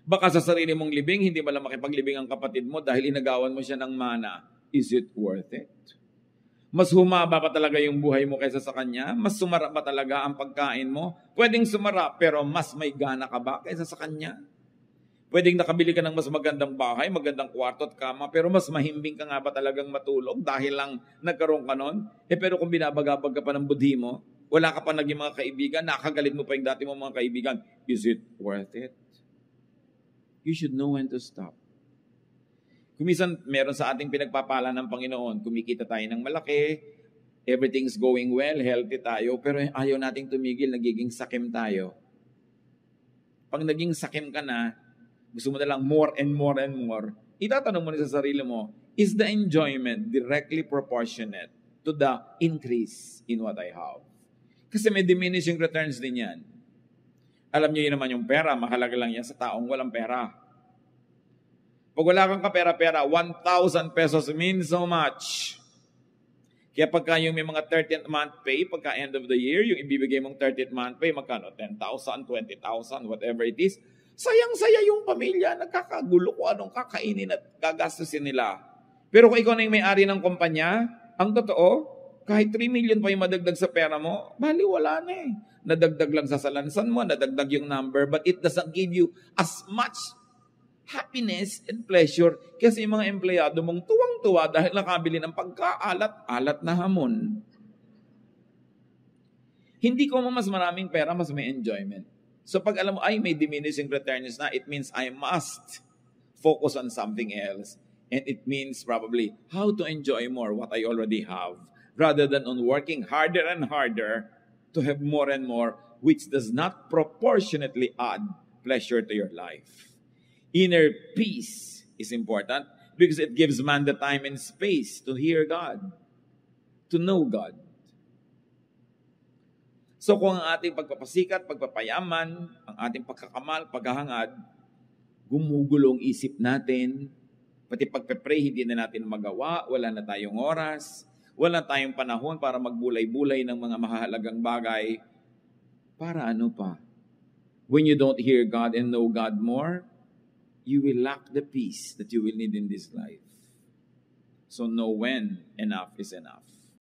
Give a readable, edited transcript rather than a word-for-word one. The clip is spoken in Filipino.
Baka sa sarili mong libing, hindi mo lang makipaglibing ang kapatid mo dahil inagawan mo siya ng mana. Is it worth it? Mas humaba pa talaga yung buhay mo kaysa sa kanya? Mas sumara ba talaga ang pagkain mo? Pwedeng sumara, pero mas may gana ka ba kaysa sa kanya? Pwedeng nakabili ka ng mas magandang bahay, magandang kwarto at kama, pero mas mahimbing ka nga ba talagang matulog dahil lang nagkaroon ka nun? Pero kung binabagabag ka pa ng budhi mo, wala ka pa naging mga kaibigan, nakagalit mo pa yung dati mo mga kaibigan, is it worth it? You should know when to stop. Kumisan, meron sa ating pinagpapala ng Panginoon, kumikita tayo ng malaki, everything's going well, healthy tayo, pero ayaw nating tumigil, nagiging sakim tayo. Pag naging sakim ka na, gusto mo na lang more and more and more, itatanong mo na sa sarili mo, is the enjoyment directly proportionate to the increase in what I have? Kasi may diminishing returns din yan. Alam niyo yun naman yung pera, mahalaga lang yan sa taong walang pera. Pag wala kang kapera-pera, 1,000 pesos means so much. Kaya pagka yung may mga 13th month pay, pagka end of the year, yung ibibigay mong 13th month pay, magkano? 10,000, 20,000, whatever it is. Sayang-saya yung pamilya, nagkakagulo kung anong kakainin at gagastusin nila. Pero kung ikaw na yung may-ari ng kumpanya, ang totoo, kahit 3 million pa yung madagdag sa pera mo, bali wala na eh. Nadagdag lang sa salansan mo, nadagdag yung number, but it doesn't give you as much happiness and pleasure kasi yung mga empleyado mong tuwang-tuwa dahil nakabili ng pagkaalat-alat na hamon. Hindi ko mas maraming pera, mas may enjoyment. So pag alam mo, ay may diminishing returns na, it means I must focus on something else. And it means probably how to enjoy more what I already have rather than on working harder and harder to have more and more, which does not proportionately add pleasure to your life. Inner peace is important because it gives man the time and space to hear God, to know God. So kung ang ating pagpapasikat, pagpapayaman, ang ating pagkakamal, paghahangad, gumugulong isip natin, pati pagpe-pray, hindi na natin magawa, wala na tayong oras, wala tayong panahon para magbulay-bulay ng mga mahalagang bagay. Para ano pa? When you don't hear God and know God more, you will lack the peace that you will need in this life. So know when enough is enough.